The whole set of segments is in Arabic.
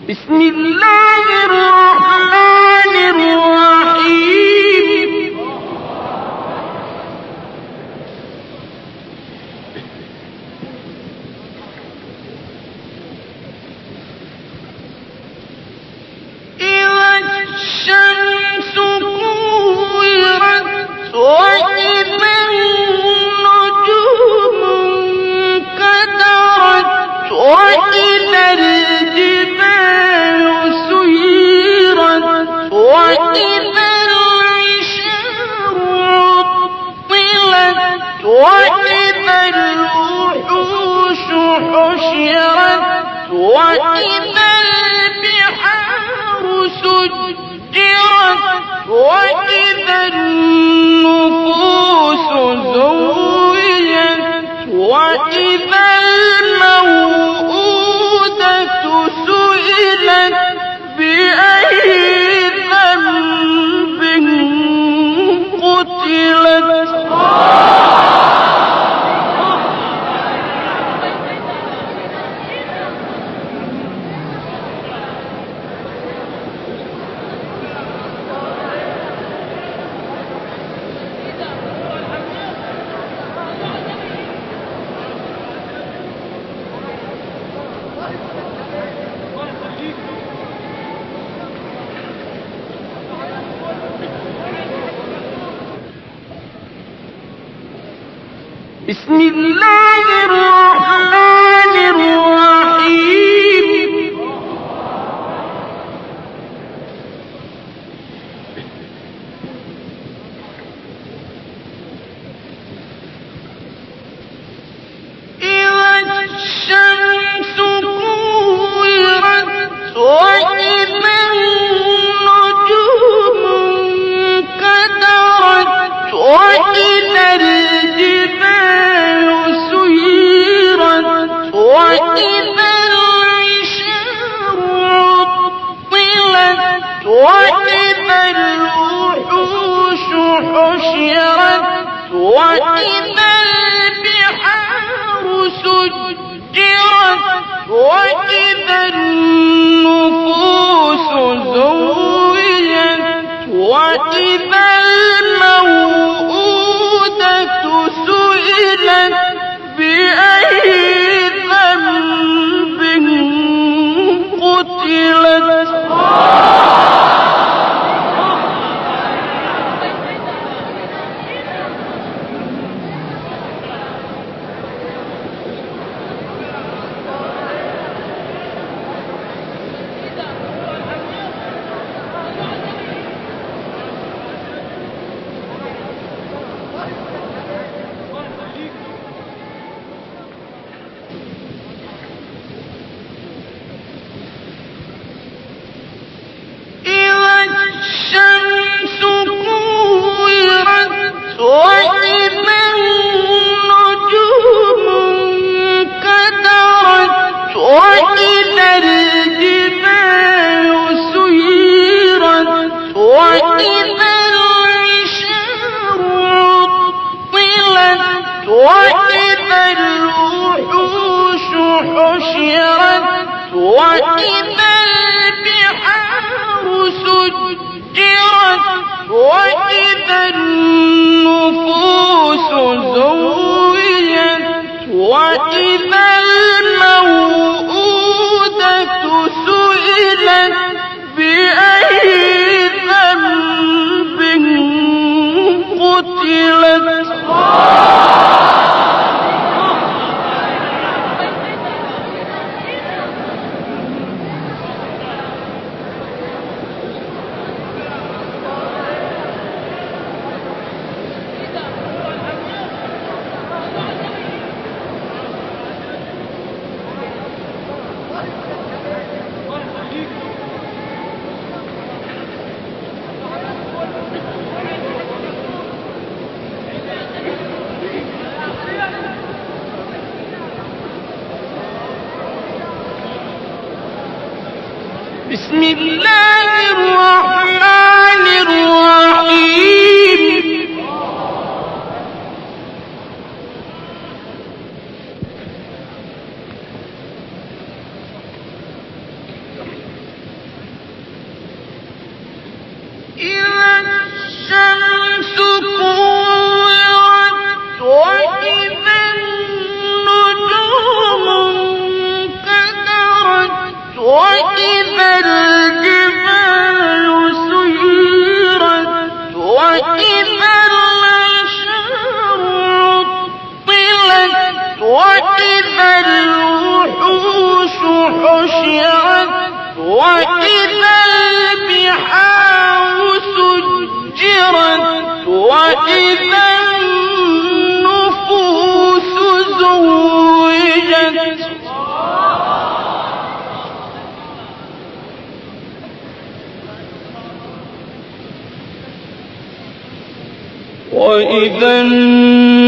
بسم الله الرحمن الرحيم. إذا الشمس كورت وإذا النجوم انكدرت وإذا الجبال سيرت وإذا العشار عطلت وإذا الوحوش حشرت وإذا البحار سجرت وإذا النفوس زوجت وإذا الموءودة سئلت بأي ذنب قتلت. بسم الله الرحمن الرحيم. إذا الشمس كورت وإذا النجوم انكدرت وإذا الجبال سيرت وإذا العشار عطلت وإذا الوحوش حشرت وإذا البحار سجرت وإذا النفوس زوجت وإذا الموءودة سئلت بأي ذنب قتلت. الشمس كورت وإذا النجوم انكدرت وإذا الجبال سيرت وإذا العشار عطلت وإذا الوحوش حشرت وإذا البحار سجرت وإذا النفوس زوجت وإذا الموءودة سئلت بأي ذنب قتلت. بسم الله الرحمن الرحيم. وإذا الجبال سيرت وإذا العشار عطلت وإذا الوحوش حشرت وإذا البحار سجرت وإذا النفوس زوجت وإذا النفوس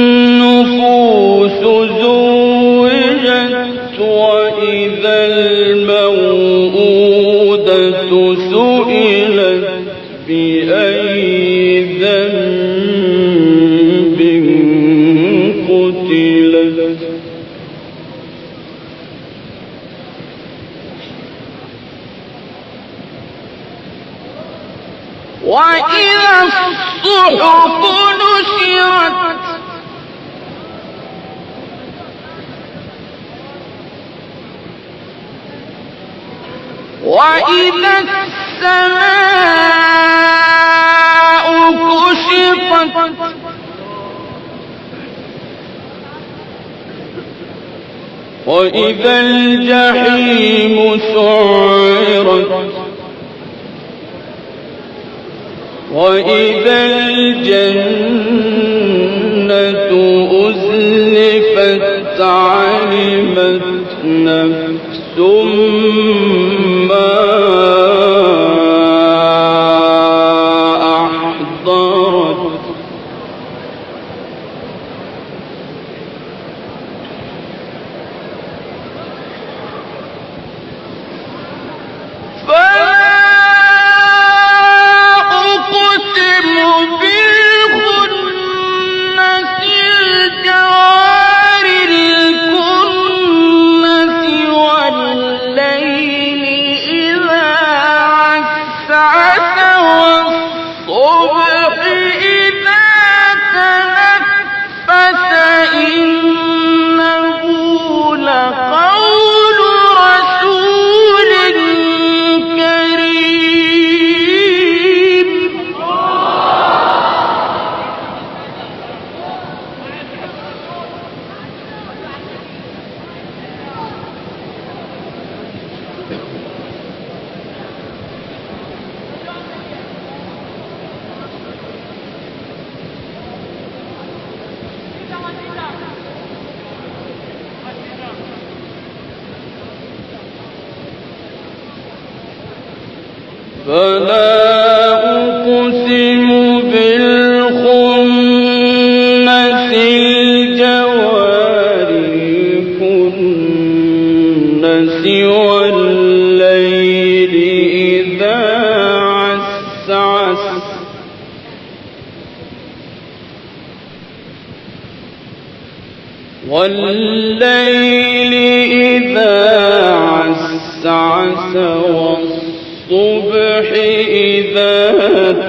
زوجت وإذا الموءودة سئلت بأي ذنب قتلت وإذا الصحف نشرت وإذا السماء كشطت وإذا الجحيم سعرت وإذا الجنة أزلفت علمت نفس ما أحضرت فلا أقسم بالخنس الجوار الكنس والليل إذا عسعس والليل إذا عسعس والصبح إذا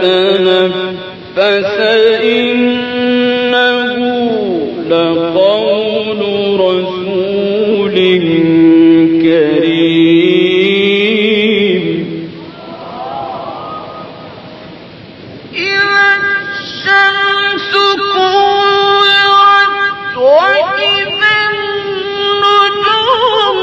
تنفس إنه لقول رسول كريم إذا الشمس كورت وإذا النجوم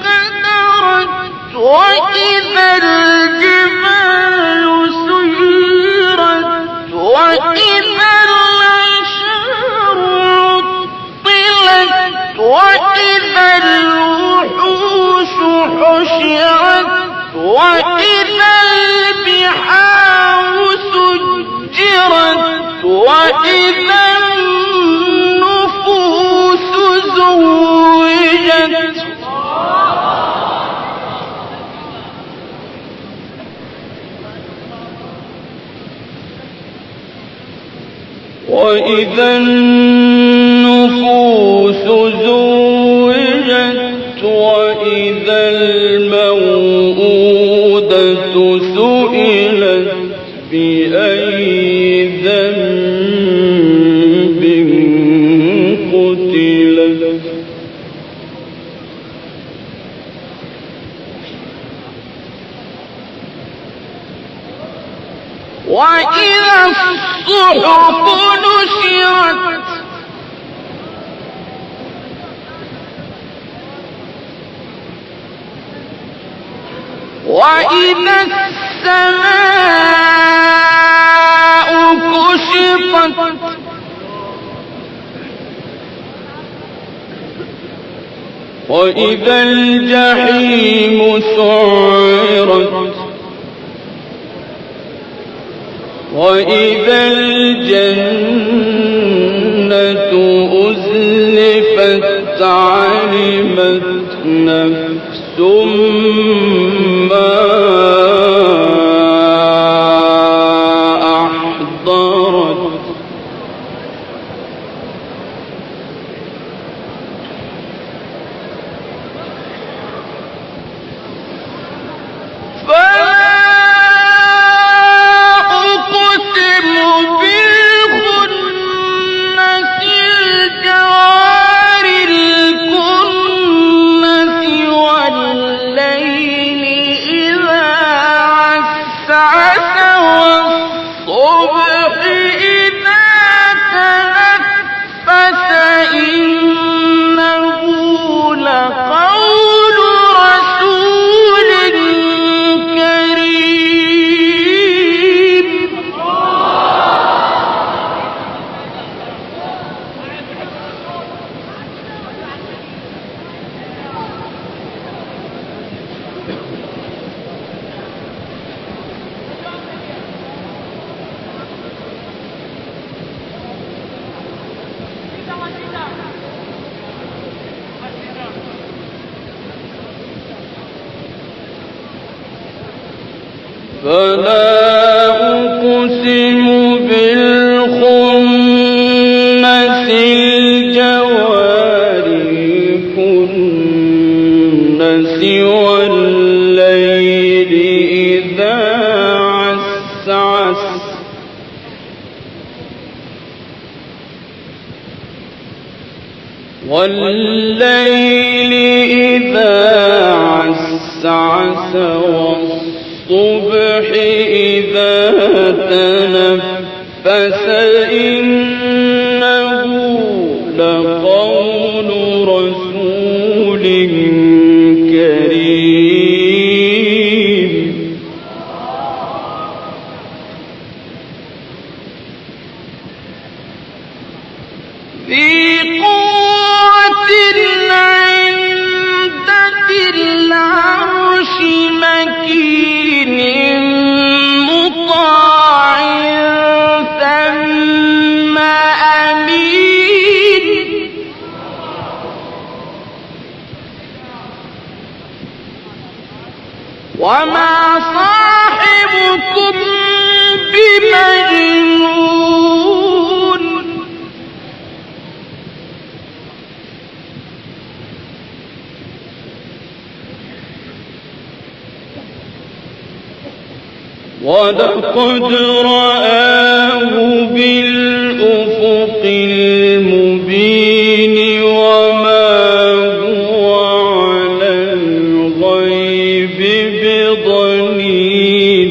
انكدرت وإذا الجبال سيرت وإذا العشار عطلت وإذا الوحوش حشرت وإذا البحار سجرت وإذا النفوس زوجت وإذا النفوس زوجت وإذا الموءودة سئلت بأي ذنب قتلت وإذا الصحف نشرت وإذا السماء كشطت وإذا الجحيم سعرت وإذا الجنة أزلفت علمت نفس ما أحضرت فلا أقسم بالخنس الجوار الكنس والليل إذا عسعس والليل إذا عسعس والصبح إذا تنفس إنه لقول رسول كريم ذي قوة عند ذي العرش مكين مطاع ثم أمين وما صاحبكم بمجنون ولقد رآه بالأفق المبين وما هو على الغيب بضنين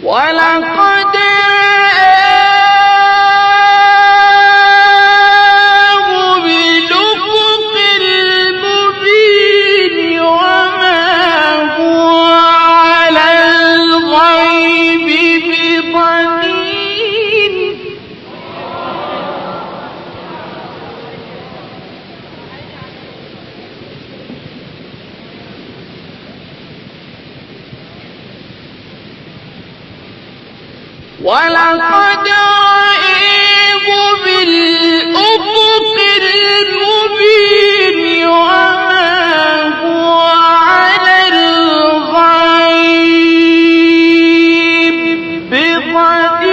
ولقد ولقد رآه بالأفق المبين وما هو على الغيب بضنين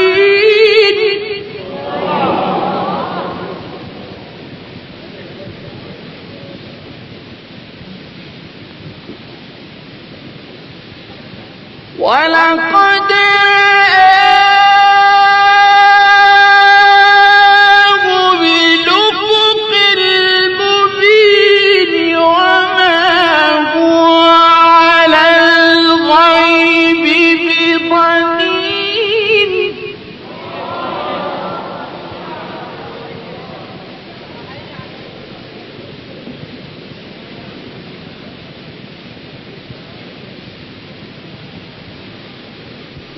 ولقد رآه بالأفق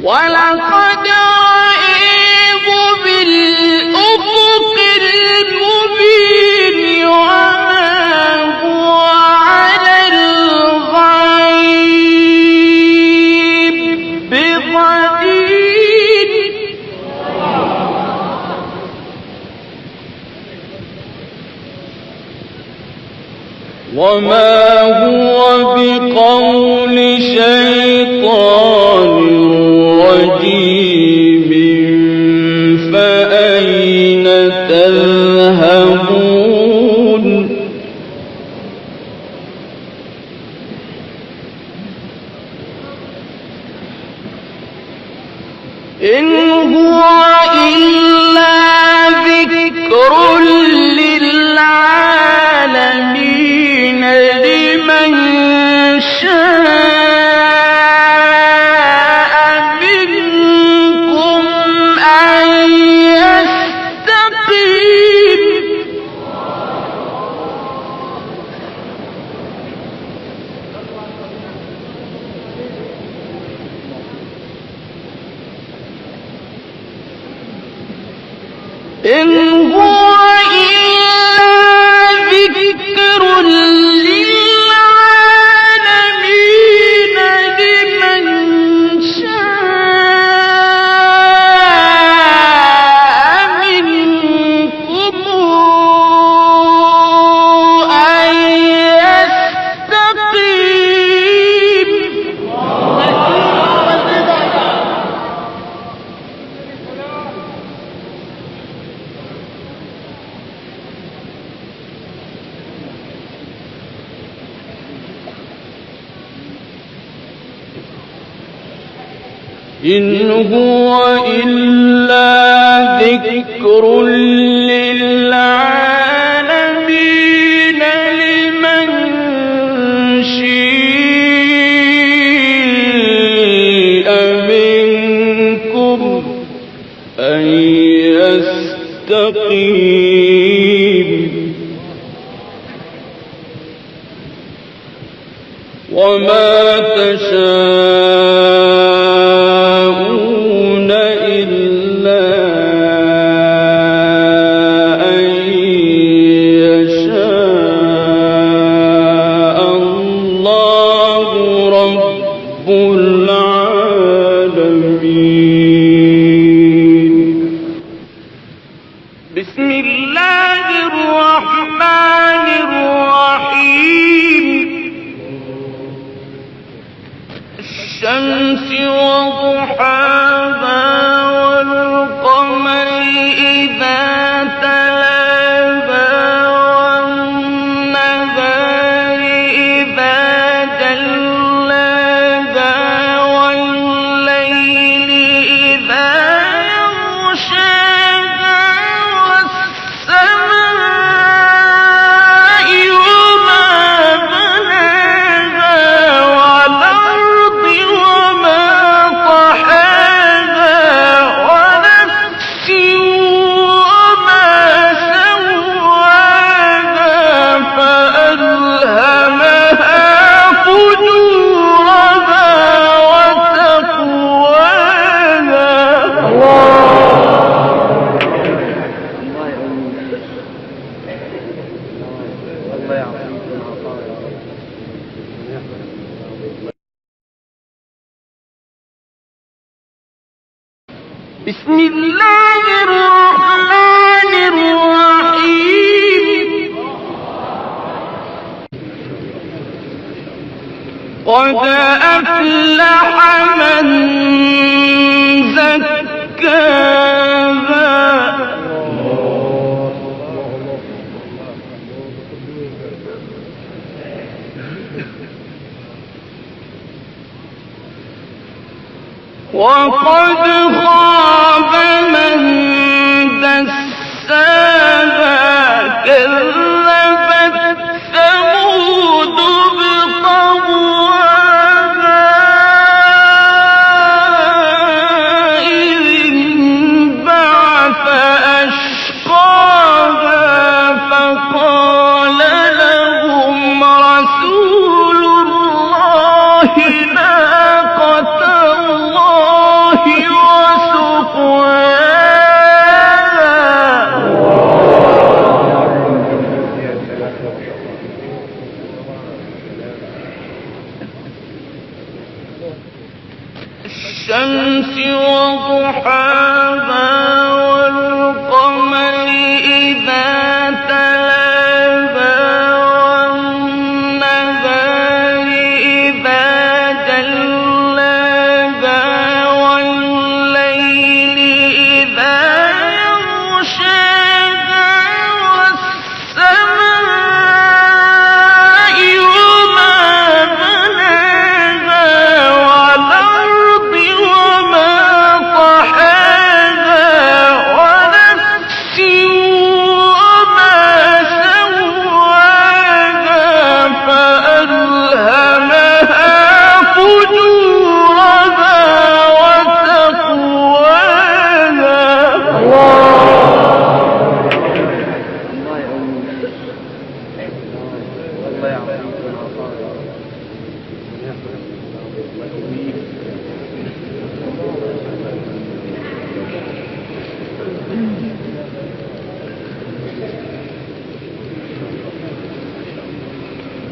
ولقد رآه بالأفق المبين وما هو على الغيب بضنين وما هو بقول شيطان رجيم فأين تذهبون إن هو إلا ذكر للعالمين لمن شاء منكم أن يستقيم إن هو إلا ذكر للعالمين لمن شاء منكم أن يستقيم إن هو إلا ذكر للعالمين لمن شاء منكم أن يستقيم وما تشاءون إلا أن يشاء الله رب العالمين بسم الله الرحمن الرحيم الشمس وضحاها والقمر إذا تلاها والنهار إذا جلاها والليل إذا يغشاها والسماء وما بناها والأرض وما طحاها ونفس وما سواها فألهمها فجورها وتقواها بسم الله الرحمن الرحيم قد أفلح من زكاها وقد خاب من دساها كذبت ثمود بطغواها إذ انبعث أشقاها فقال لهم رسول الله ناقة الله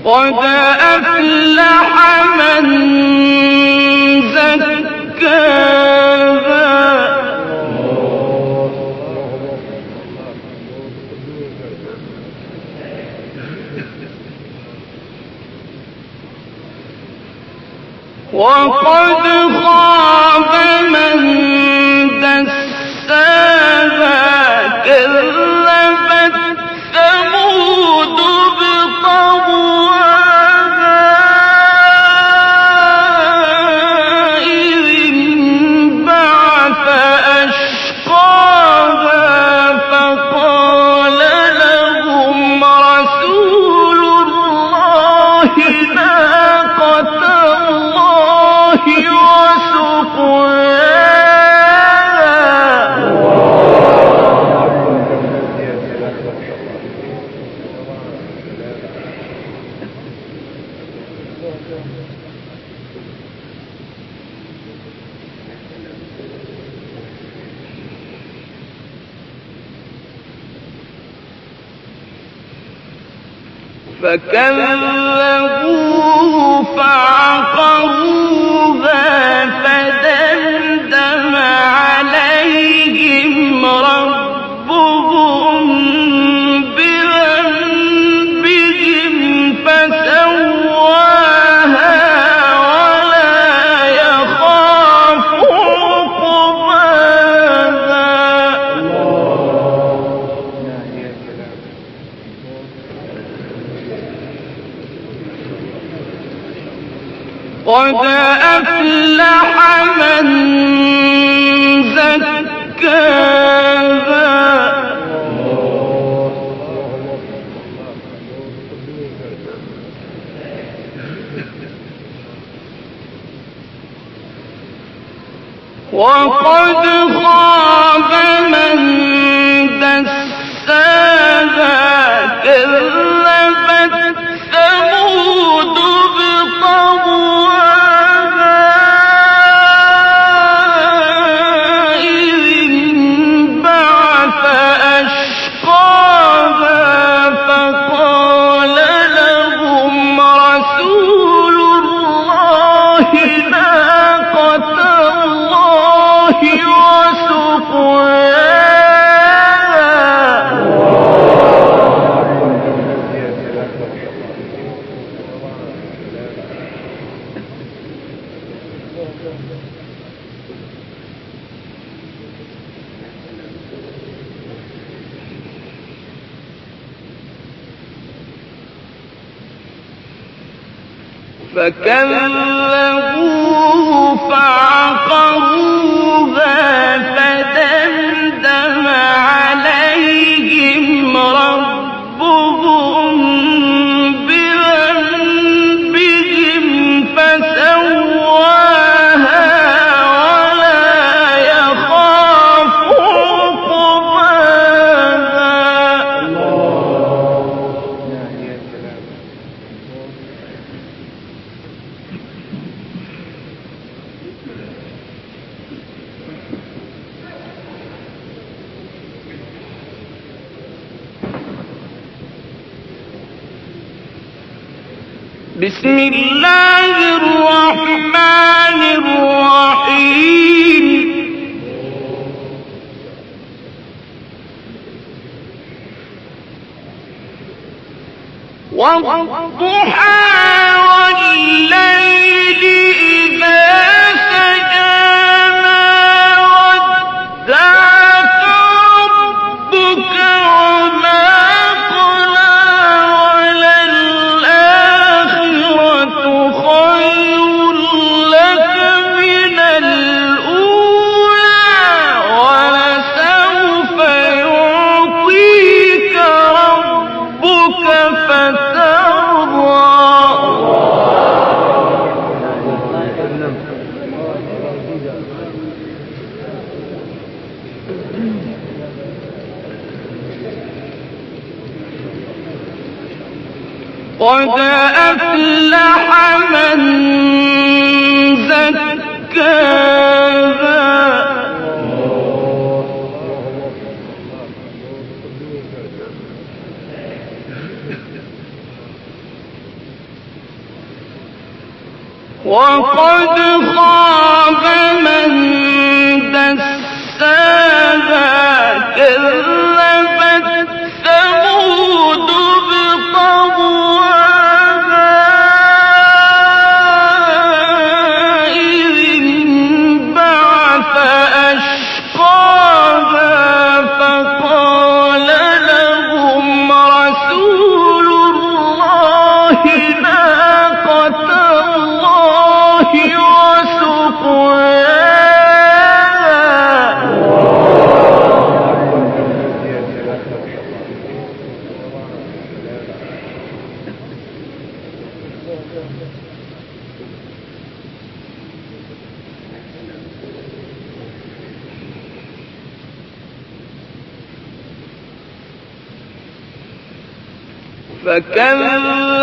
قد أفلح من زكاها وقد خاب من دساها كذبت ثمود بطغواها إذ انبعث أشقاها فقال لهم رسول الله ناقة الله وسقياها فكذبوه فعقروها فدمدم عليهم ربهم بذنبهم فسواها ولا يخاف عقباها قد أفلح من زكاها وقد خاب من دساها كذبت ثمود بطغواها إذ انبعث أشقاها فقال لهم رسول الله ناقة الله وسقياها فكذبوه فعقروها فدمدم عليهم ربهم بذنبهم فسواها ولا يخاف عقباها بسم الله الرحمن الرحيم والضحى والليل إذا سجى ما ودعك ربك وما قلى وللآخرة خير لك من الأولى ولسوف يعطيك ربك فترضى قد أفلح من زكاها وقد خاب من دساها كذبت ثمود بطغواها إذ انبعث أشقاها فقال لهم رسول الله ناقة الله وسقياها.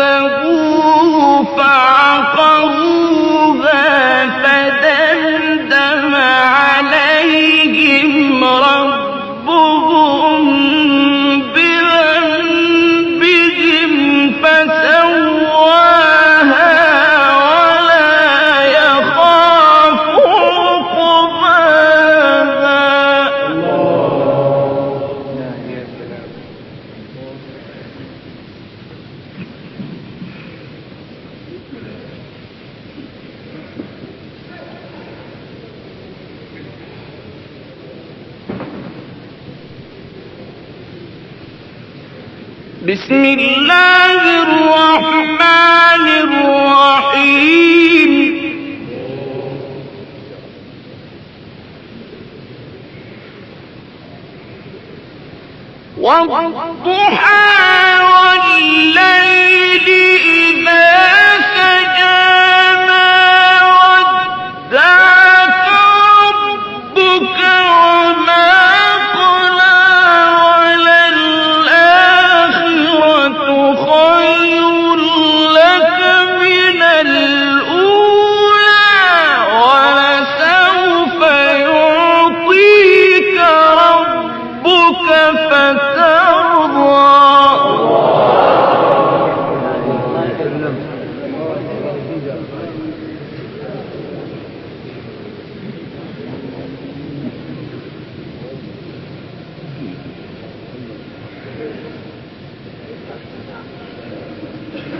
فكذبوه فعقروها فدمدم عليهم ربهم بذنبهم فسواها ولا يخاف عقباها. بسم الله الرحمن الرحيم. والضحى والليل إذا سجى ما ودعك ربك وما قلى وللآخرة خير لك من الأولى ولسوف يعطيك ربك فترضى.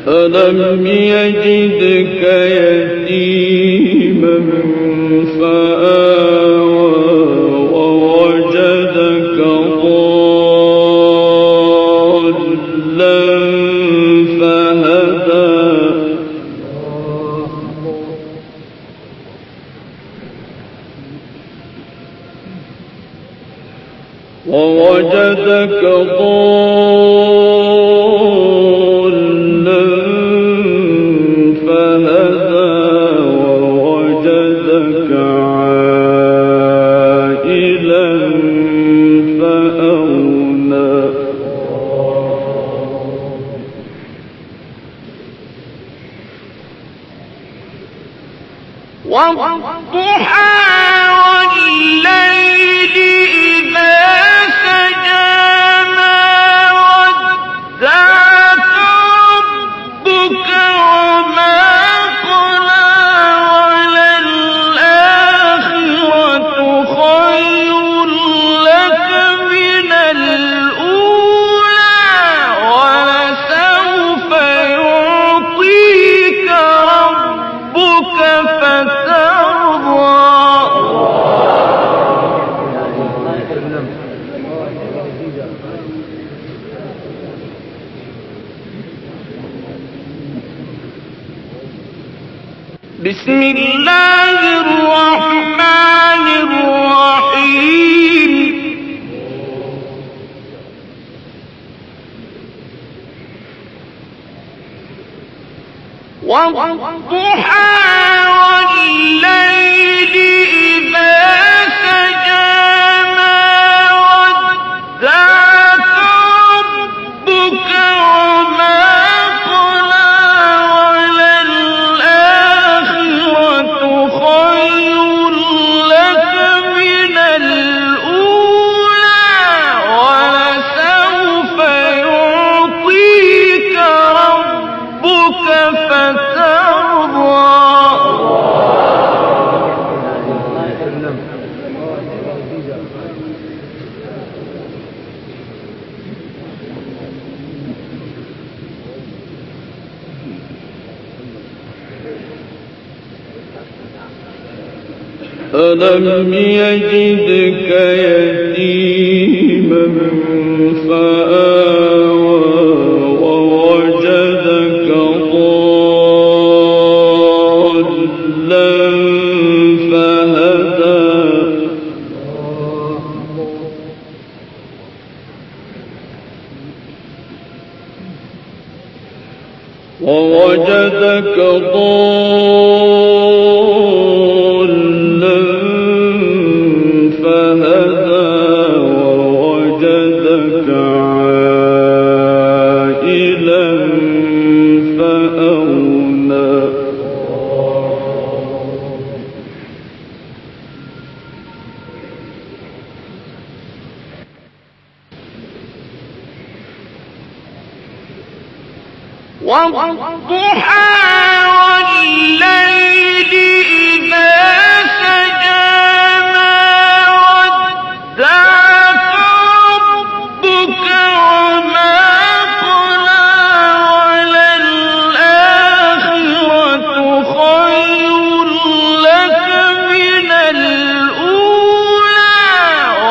ألم يجدك يتيما فآوى ووجدك ضالا فهدى ووجدك ضالا فهدى ووجدك عائلا فأغنى. والضحى والليل إذا سجى ما ودعك ربك وما قلى وللآخرة خير لك من الأولى ولسوف يعطيك ربك فترضى. بسم الله الرحمن الرحيم. والضحى والليل إذا سجى ما ودعك ربك وما قلى وللآخرة خير لك من الأولى ولسوف يعطيك ربك فترضى. ألم يجدك يتيما فآوى ووجدك ضالا فهدى ووجدك ضالا فهدى ووجدك عائلا فأغنى والضحى والليل إذا سجى ما ودعك ربك وما قلى وللآخرة خير لك من الأولى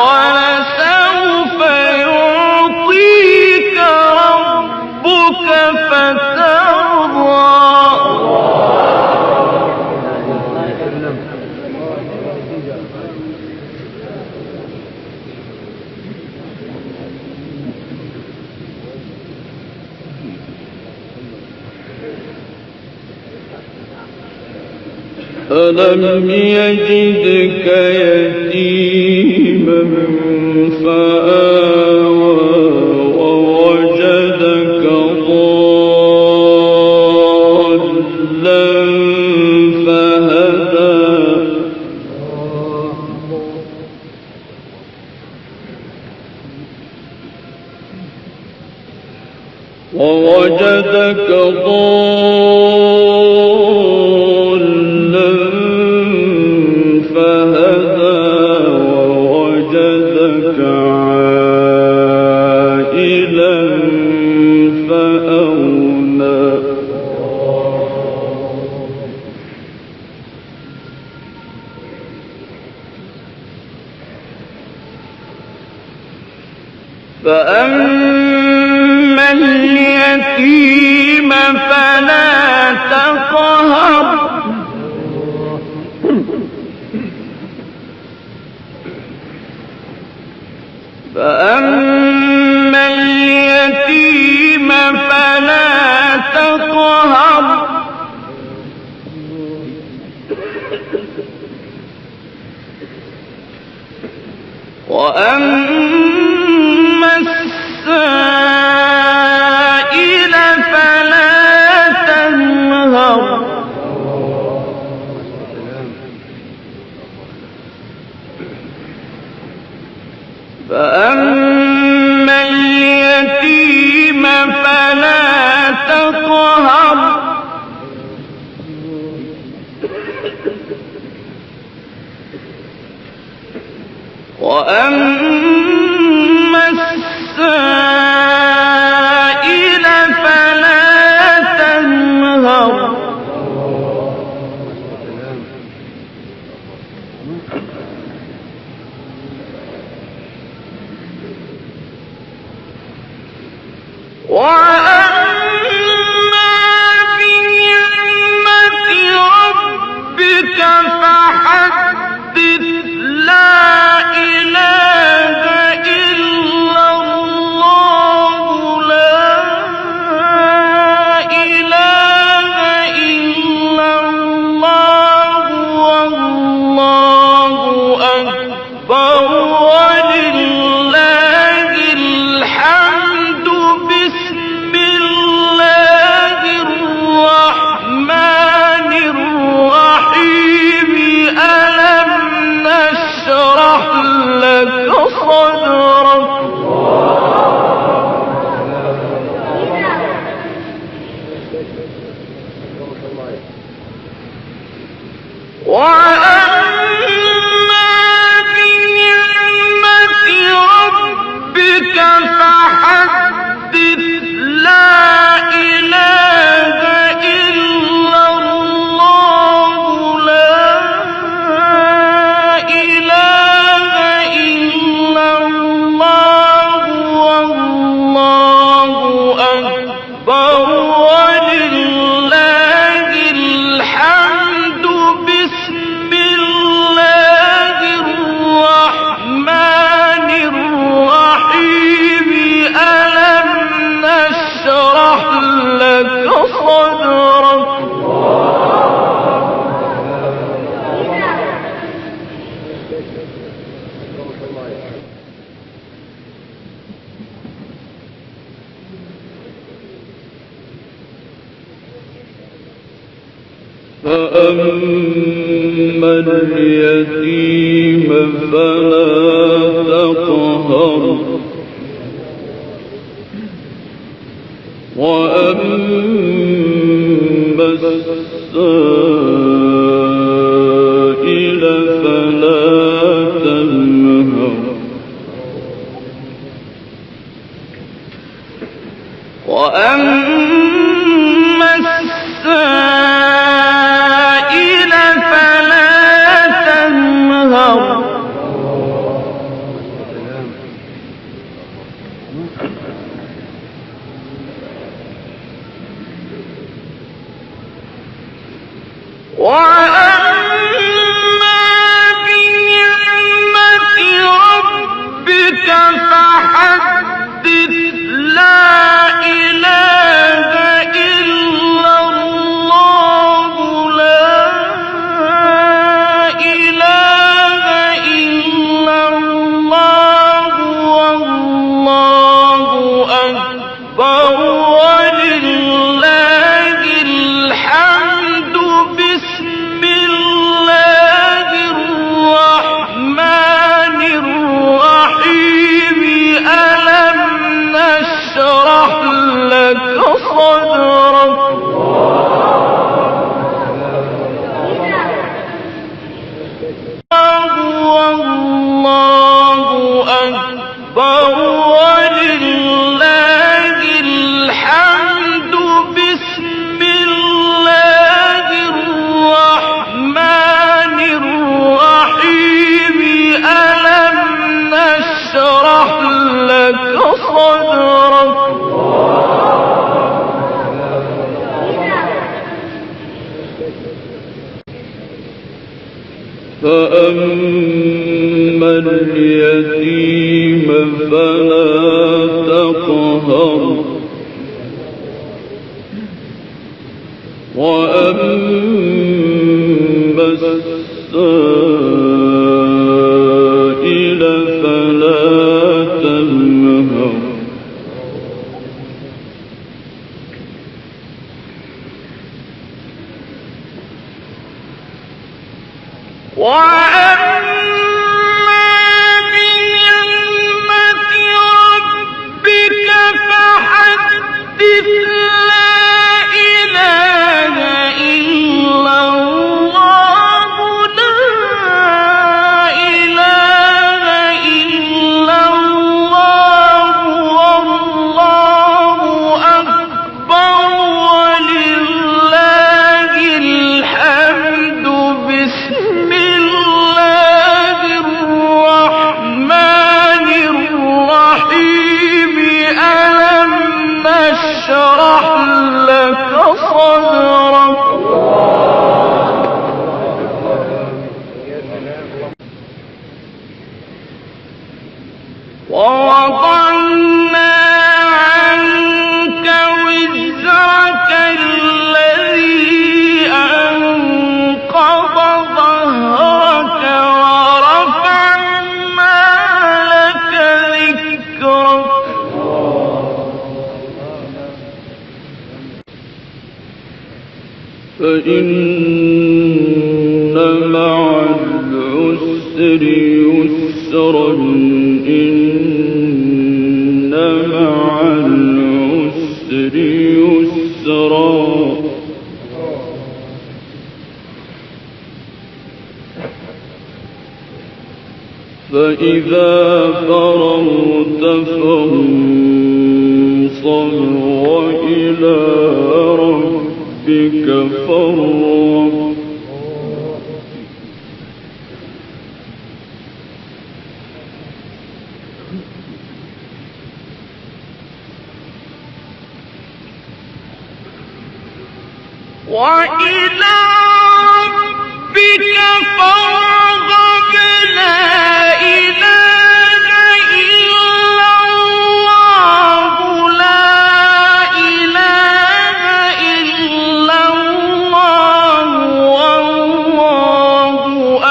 ولسوف يعطيك ربك فترضى ألم يجدك يتيما فآوى ووجدك ضالا فهدى ووجدك ضالا فهدى ووجدك عائلا فأغنى فأما اليتيم فلا تقهر فأما اليتيم فلا تقهر وأما السائل فلا تنهر فأما اليتيم فلا تقهر وأما السائل فلا تنهر وأما بنعمة ربك فحدث لا إله إلا الله لا إله إلا الله والله أكبر ولله الحمد بسم الله الرحمن الرحيم فأما اليتيم فلا تقهر وأما السائل فلا تنهر وأما السائل فلا تنهر وأما بنعمة ربك فحدث لا إله إلا الله لا إله إلا الله والله أكبر ولله الحمد بسم الله الرحمن الرحيم ألم نشرح لك صدرك والله أكبر ولله الحمد بسم الله الرحمن الرحيم ألم نشرح لك صدرك فأما اليتيم فلا تقهر وأما السائل فلا تنهر وأما بنعمة ربك فحدث لا إله إلا الله لا إله إلا الله والله أكبر ولله الحمد بسم الله الرحمن الرحيم ألم نشرح لك صدرك ووضعنا عنك وزرك الذي أنقض ظهرك ورفعنا لك ذكرك فإن مع العسر يسرا إن مع العسر يسرا فإذا فرغت فانصب وإلى ربك فارغب وإلى ربك فارغب لا إله إلا الله لا إله إلا الله والله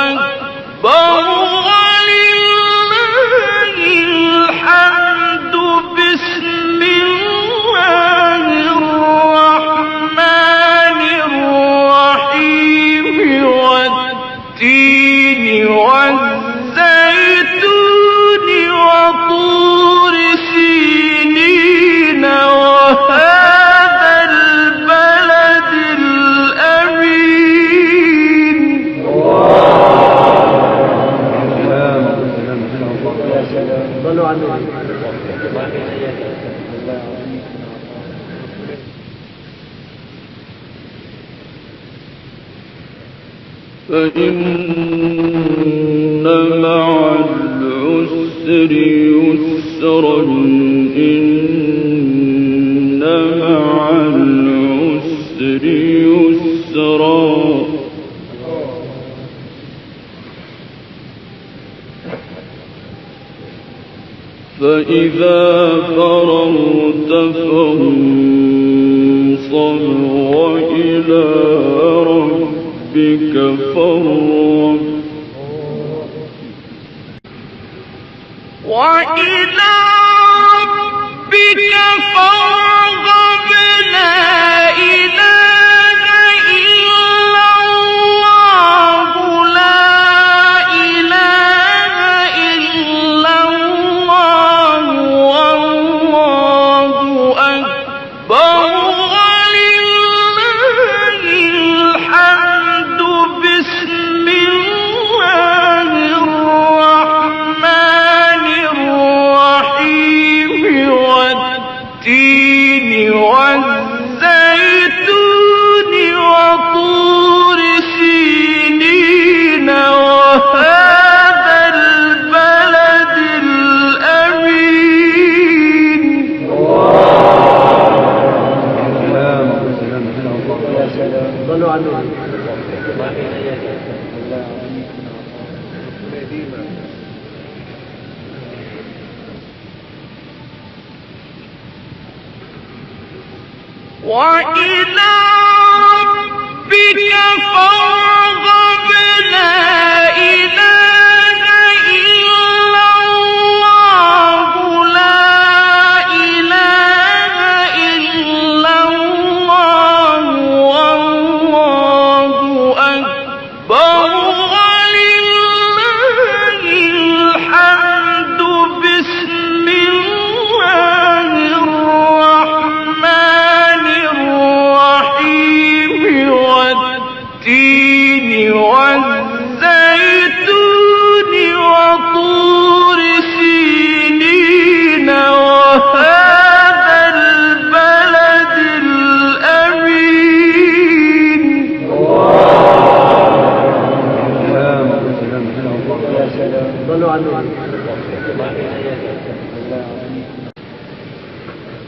أكبر ولله الحمد بسم الله الرحمن الرحيم صلوا على النبي. فإن مع العسر يسرا إن مع العسر يسرا فإذا فرغت فانصب وإلى ربك فارغب وإلى ربك فارغب لا إله إلا الله لا إله إلا الله والله أكبر ولله الحمد بسم الله الرحمن الرحيم والتين والزيتون وطور سينين وهذا البلد الأمين صلوا على النبي. وإلى ربك فارغب لا إله إلا الله لا إله إلا الله والله أكبر ولله الحمد بسم الله الرحمن الرحيم والتين والزيتون وطور سينين وهذا البلد الأمين صلوا على النبي.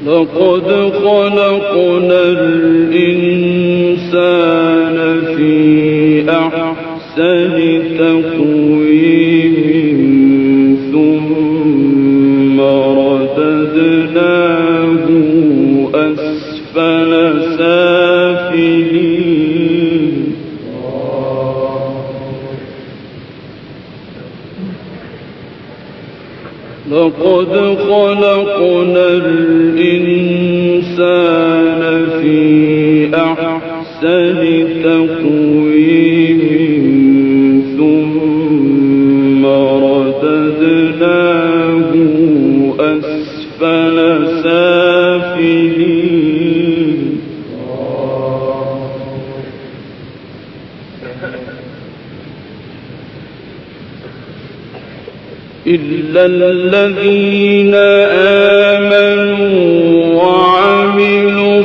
لقد خلقنا الإنسان في أحسن تقويم ثم رددناه أسفل سافلين لقد خلقنا الإنسان في أحسن تقويم ثم رددناه أسفل سافلين إلا الذين آمنوا وعملوا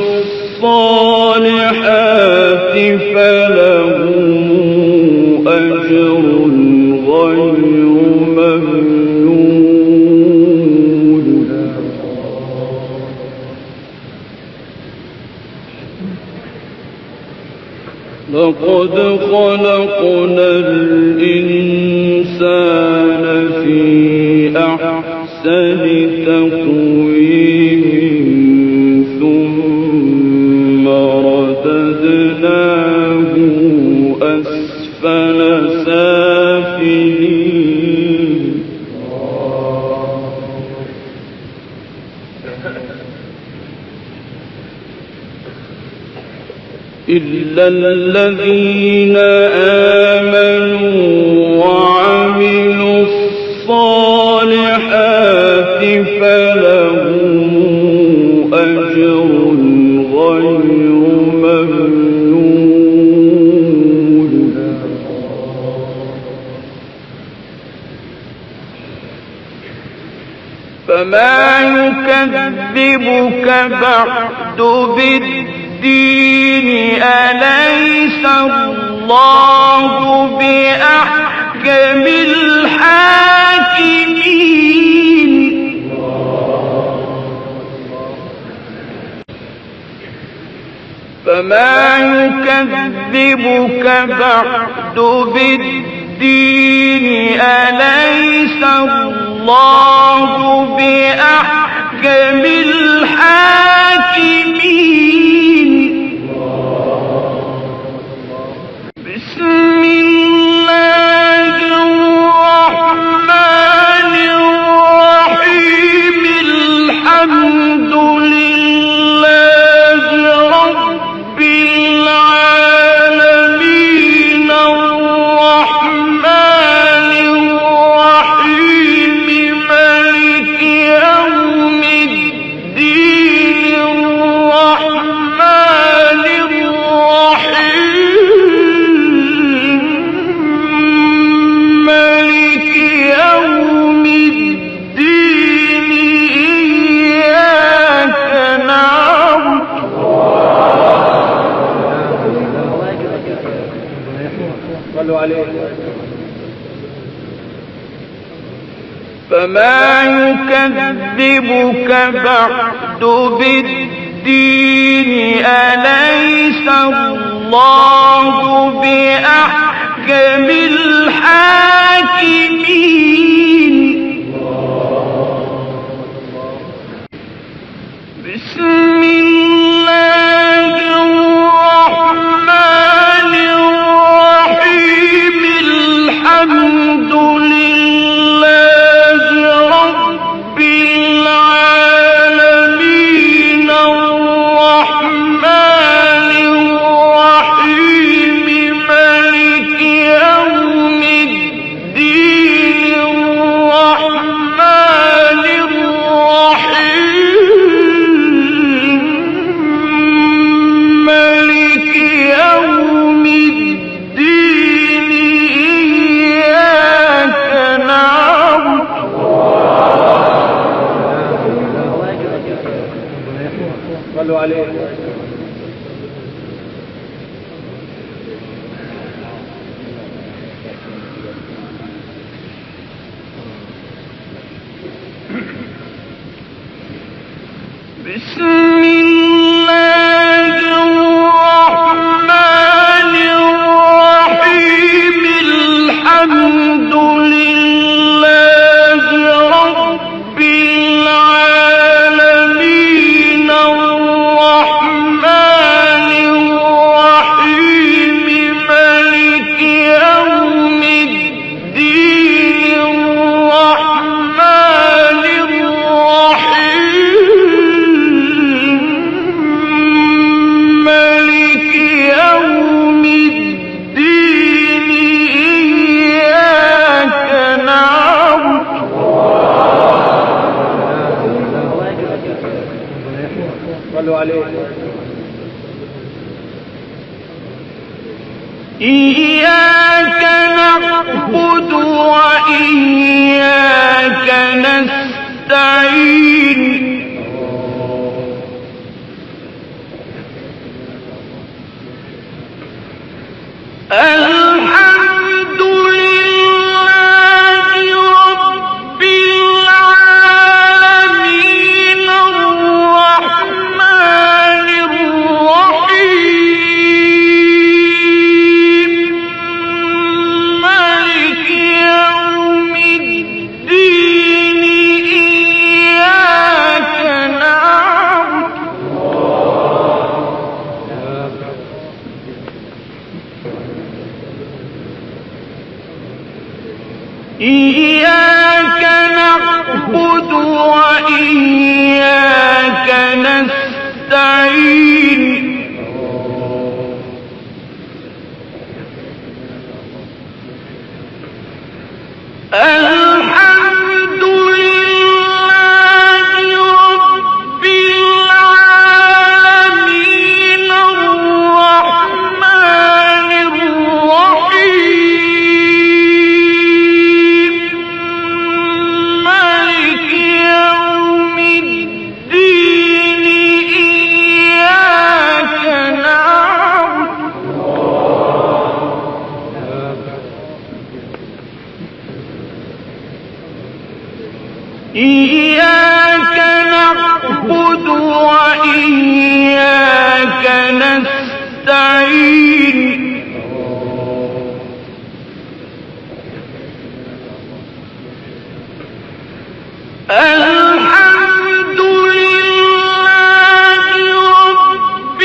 الصالحات فلهم أجر غير ممنون لقد خلقنا الإنسان في أحسن تقويم ثم رددناه أسفل سافلين إلا الذين آمنوا وعملوا الصالحات فلهم أجر غير ممنون فما يكذبك بعد بالدين أليس الله بأحكم الحاكمين فما يكذبك بعد بالدين أليس الله بأحكم الحاكمين بسم الله الرحمن الرحيم الحمد لله رب العالمين الرحمن الرحيم مالك يوم الدين الرحمن الرحيم مالك يوم الدين إياك نعبد صلوا عليه. فما يكذبك بعد بالدين أليس الله بأحكم الحاكمين بسم الله الرحمن الرحيم الحمد لله رب العالمين الرحمن الرحيم مالك يوم الدين الرحمن الرحيم مالك يوم الدين إياك نعبد صلوا عليه. بسم الله الرحمن الرحيم الحمد لله رب العالمين الرحمن الرحيم مالك يوم الدين الرحمن الرحيم مالك يوم الدين إياك نعبد صلوا عليه. إياك نعبد وإياك نستعين الحمد لله رب العالمين الرحمن الرحيم مالك يوم الدين إياك وإياك نستعين الحمد لله رب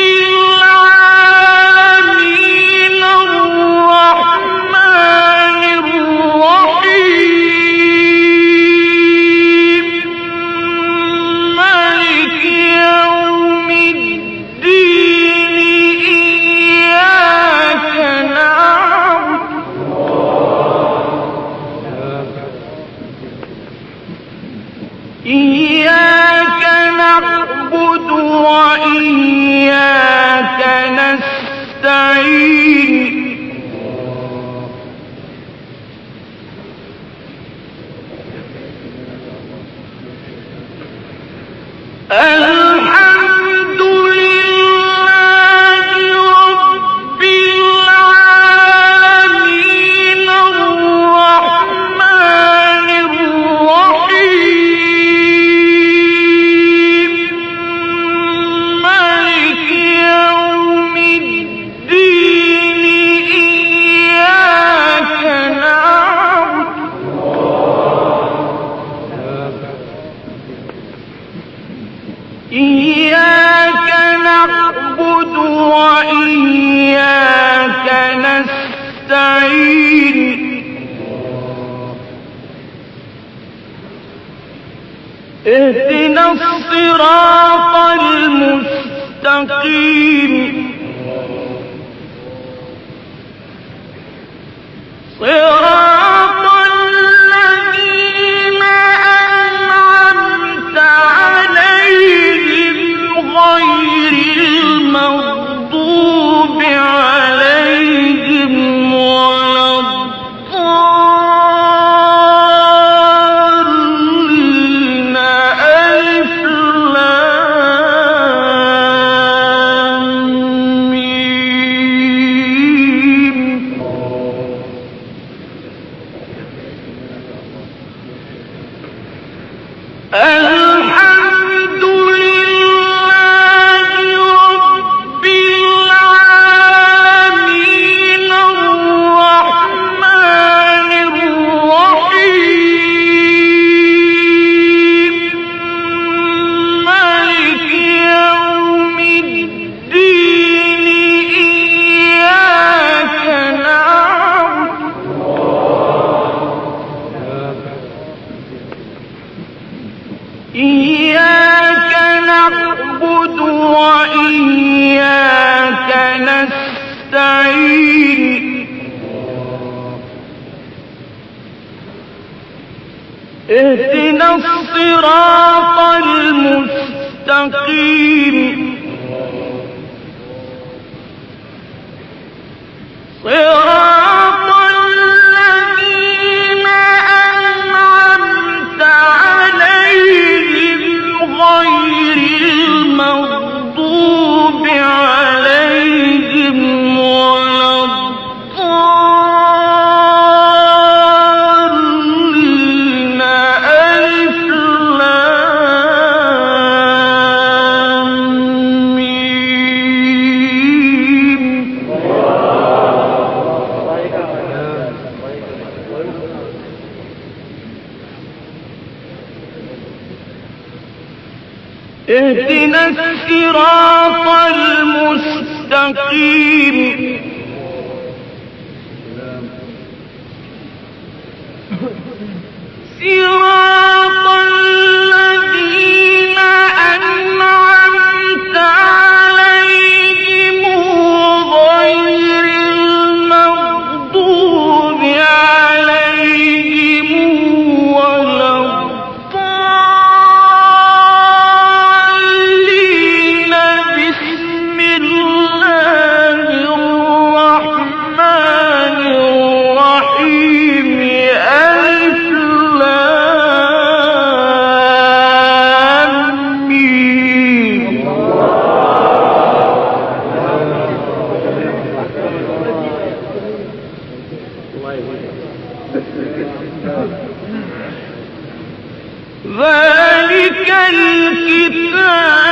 العالمين الرحمن الرحيم مالك يوم الدين إياك نعبد وإياك نستعين الحمد لله رب العالمين الرحمن الرحيم مالك يوم الدين إياك نعبد وإياك نستعين اهدنا الصراط المستقيم صراط الذين أنعمت عليهم غير المغضوب عليهم ولا الضالين ألف لام ميم الحمد لله رب العالمين الرحمن الرحيم مالك يوم الدين إياك نعبد وإياك نستعين اهدنا الصراط المستقيم صراط الذين أنعمت عليهم غير المغضوب عليهم ولا الضالين ألف لام ميم اهدنا الصراط المستقيم صراط الذين أنعمت عليهم غير المغضوب عليهم ولا الضالين بسم الله الرحمن الرحيم ألف لام ميم ذلك الكتاب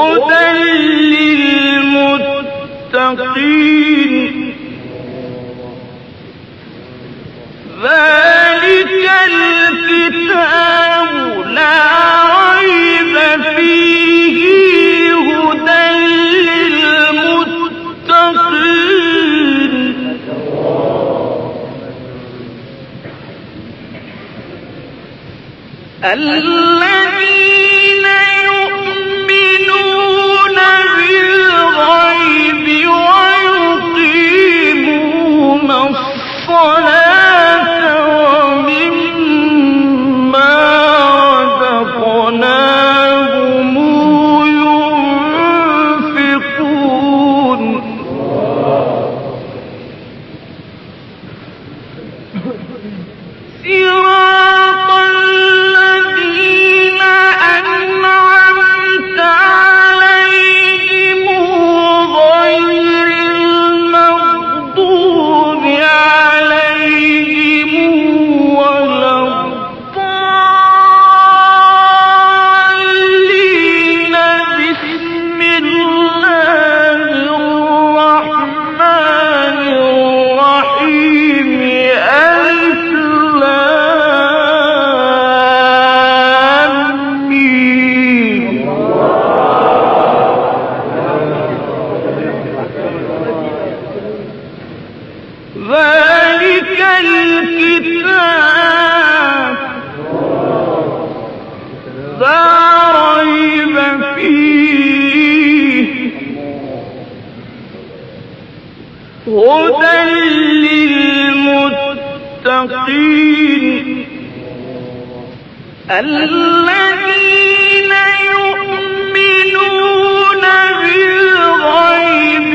هدى للمتقين ذلك الكتاب لا ريب فيه هدى للمتقين الذين يؤمنون بالغيب ويقيمون الصلاة ومما رزقناهم ينفقون صراط الذين أنعمت عليهم غير المغضوب عليهم ولا الضالين بسم الله الرحمن الرحيم ألف لام ميم ذلك الكتاب لا ريب فيه هدى للمتقين الذين يؤمنون بالغيب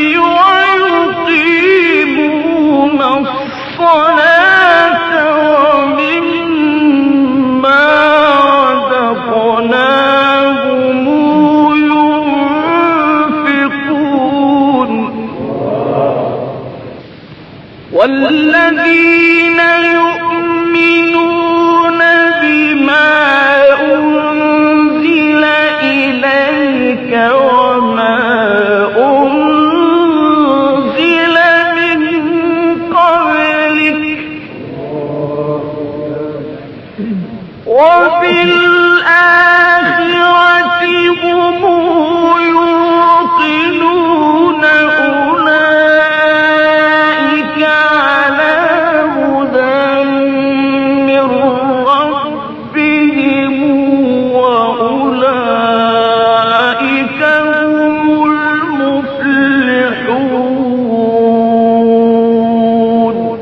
ويقيمون الصلاة ومما رزقناهم ينفقون والذين يؤمنون بما أنزل إليك وما أنزل من قبلك وبالآخرة هم يوقنون أولئك على هدى من ربهم وأولئك هم المفلحون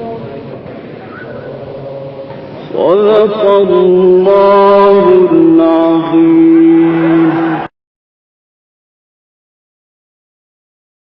صدق الله